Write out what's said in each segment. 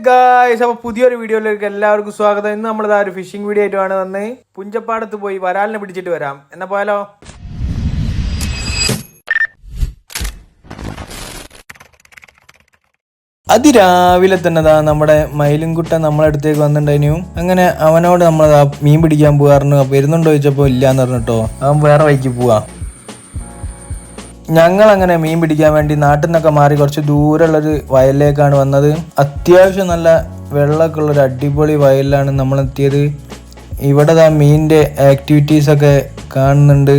Guys, അപ്പോൾ പുതിയൊരു വീഡിയോയിലേക്ക് എല്ലാവർക്കും സ്വാഗതം. ഇന്ന് നമ്മളിതാ ഒരു ഫിഷിംഗ് വീഡിയോ ആയിട്ടാണ് വന്ന് പുഞ്ചപ്പാടത്ത് പോയി വരാലിനെ പിടിച്ചിട്ട് വരാം. എന്നാ പോയാലോ? അതിരാവിലെ തന്നെ നമ്മുടെ മയിലുംകുട്ടൻ നമ്മളെ അടുത്തേക്ക് വന്നിട്ടുണ്ടായിരുന്നു. അങ്ങനെ അവനോട് നമ്മൾ മീൻ പിടിക്കാൻ പോകാറുണ്ട്. വരുന്നുണ്ടോ ചോദിച്ചപ്പോൾ ഇല്ലാന്ന് പറഞ്ഞിട്ടോ അവൻ വേറെ വഴിക്ക് പോവാ. ഞങ്ങൾ അങ്ങനെ മീൻ പിടിക്കാൻ വേണ്ടി നാട്ടിൽ നിന്നൊക്കെ മാറി കുറച്ച് ദൂരമുള്ളൊരു വയലിലേക്കാണ് വന്നത്. അത്യാവശ്യം നല്ല വെള്ളമൊക്കെ ഉള്ളൊരു അടിപൊളി വയലിലാണ് നമ്മൾ എത്തിയത്. ഇവിടെ മീനിൻ്റെ ആക്ടിവിറ്റീസൊക്കെ കാണുന്നുണ്ട്.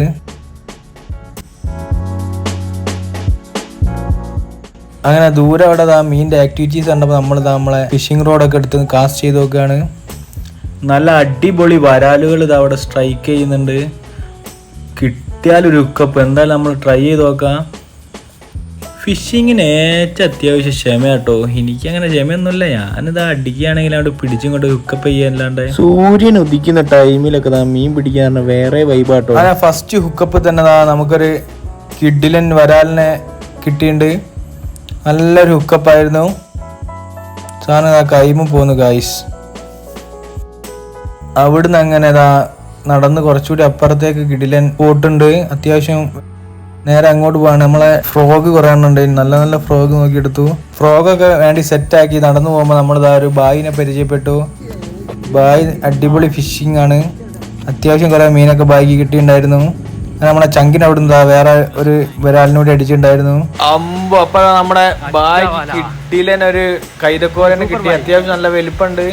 അങ്ങനെ ദൂരെ അവിടെ മീനിൻ്റെ ആക്ടിവിറ്റീസ് കണ്ടപ്പോൾ നമ്മളെ ഫിഷിംഗ് റോഡൊക്കെ എടുത്ത് കാസ്റ്റ് ചെയ്ത് നോക്കുകയാണ്. നല്ല അടിപൊളി വരാലുകൾ അവിടെ സ്ട്രൈക്ക് ചെയ്യുന്നുണ്ട്. കിട്ടിയാലൊരു ഹുക്കപ്പ് എന്തായാലും നമ്മൾ ട്രൈ ചെയ്ത് നോക്കാം. ഫിഷിങ്ങിന് ഏറ്റവും അത്യാവശ്യം ക്ഷമ കേട്ടോ. എനിക്കങ്ങനെ ക്ഷമയൊന്നുമില്ല. ഞാനിത് അടിക്കുകയാണെങ്കിൽ അവിടെ പിടിച്ചും കൊണ്ട് ഹുക്കപ്പ് ചെയ്യാനല്ലാണ്ട് സൂര്യൻ ഉദിക്കുന്ന ടൈമിലൊക്കെ മീൻ പിടിക്കാൻ വേറെ വൈബാട്ടോ. അങ്ങനെ ഫസ്റ്റ് ഹുക്കപ്പ് തന്നെ നമുക്കൊരു കിഡിലൻ വരാലിനെ കിട്ടിയിട്ടുണ്ട്. നല്ലൊരു ഹുക്കപ്പായിരുന്നു. സാധനം കൈമ പോന്നു ഗായ്സ്. അവിടുന്ന് അങ്ങനെ നടന്ന് കുറച്ചുകൂടി അപ്പുറത്തേക്ക് കിടിലൻ പോട്ടുണ്ട്. അത്യാവശ്യം നേരെ അങ്ങോട്ട് പോവാണ്. നമ്മളെ ഫ്രോഗ് കുറേ എണ്ണുണ്ട്. നല്ല നല്ല ഫ്രോഗ് നോക്കിയെടുത്തു. ഫ്രോഗൊക്കെ വേണ്ടി സെറ്റാക്കി നടന്നു പോകുമ്പോൾ നമ്മളിതാ ഒരു ബായിനെ പരിചയപ്പെട്ടു. ബായ് അടിപൊളി ഫിഷിംഗ് ആണ്. അത്യാവശ്യം കുറേ മീനൊക്കെ ബായിക്ക് കിട്ടിയിട്ടുണ്ടായിരുന്നു. നമ്മളെ ചങ്കിന് അവിടുന്ന് വേറെ ഒരു വരാലിനൂടെ അടിച്ചിട്ടുണ്ടായിരുന്നു. അമ്പോ അപ്പൊ നമ്മുടെ ബായ് കിട്ടിയിലൊരു കൈതക്കോരനെ കിട്ടി. അത്യാവശ്യം നല്ല വലിപ്പമുണ്ട്.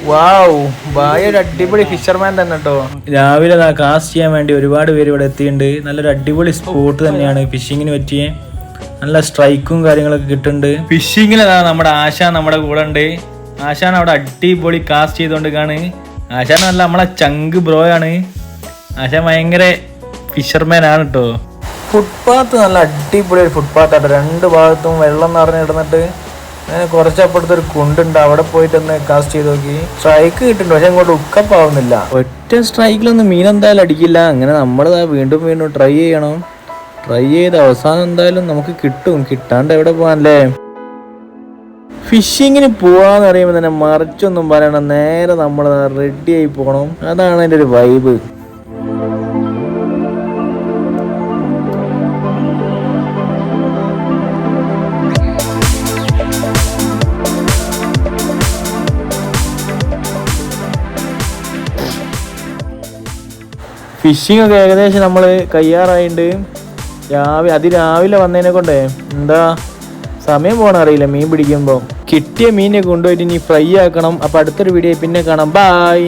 വാവ്, ബായ് ഒരു അടിപൊളി ഫിഷർമാൻ തന്നെ കേട്ടോ. രാവിലെ കാസ്റ്റ് ചെയ്യാൻ വേണ്ടി ഒരുപാട് പേര് ഇവിടെ എത്തിയിട്ടുണ്ട്. നല്ലൊരു അടിപൊളി സ്പോട്ട് തന്നെയാണ് ഫിഷിങ്ങിന് പറ്റിയ. നല്ല സ്ട്രൈക്കും കാര്യങ്ങളൊക്കെ കിട്ടുന്നുണ്ട്. ഫിഷിങ്ങിൽ നമ്മുടെ ആശാൻ നമ്മുടെ കൂടെ ഉണ്ട്. ആശാൻ അവിടെ അടിപൊളി കാസ്റ്റ് ചെയ്തുകൊണ്ടിരിക്കുകയാണ്. ആശാൻ നല്ല നമ്മളെ ചങ്ക് ബ്രോയാണ്. ആശാൻ ഭയങ്കര ഫിഷർമാൻ ആണ് കേട്ടോ. ഫുട്പാത്ത് നല്ല അടിപൊളി ഒരു ഫുട്പാത്താട്ടോ. രണ്ട് ഭാഗത്തും വെള്ളം നിറഞ്ഞിടുന്നിട്ട് അങ്ങനെ കുറച്ചപ്പുറത്തൊരു കുണ്ടുണ്ട്. അവിടെ പോയിട്ടൊന്ന് കാസ്റ്റ് ചെയ്ത് നോക്കി. സ്ട്രൈക്ക് കിട്ടുന്നുണ്ട്, പക്ഷെ അങ്ങോട്ട് ഉക്കപ്പ് ആവുന്നില്ല. ഒറ്റ സ്ട്രൈക്കിലൊന്നും മീൻ എന്തായാലും അടിക്കില്ല. അങ്ങനെ നമ്മൾ വീണ്ടും വീണ്ടും ട്രൈ ചെയ്യണം. ട്രൈ ചെയ്ത് അവസാനം എന്തായാലും നമുക്ക് കിട്ടും. കിട്ടാണ്ട് എവിടെ പോകാനല്ലേ? ഫിഷിങ്ങിന് പോവാന്ന് പറയുമ്പോൾ തന്നെ മറിച്ചൊന്നും പറയണം. നേരെ നമ്മൾ റെഡി ആയി പോകണം. അതാണ് അതിൻ്റെ ഒരു വൈബ്. ഫിഷിംഗ് ഒക്കെ ഏകദേശം നമ്മൾ കയ്യാറായിട്ടുണ്ട്. അതിരാവിലെ വന്നതിനെ കൊണ്ടേ എന്താ സമയം പോകണം അറിയില്ല. മീൻ പിടിക്കുമ്പോൾ കിട്ടിയ മീനെ കൊണ്ടുപോയിട്ട് ഇനി ഫ്രൈ ആക്കണം. അപ്പോൾ അടുത്തൊരു വീഡിയോ പിന്നെ കാണാം. ബൈ.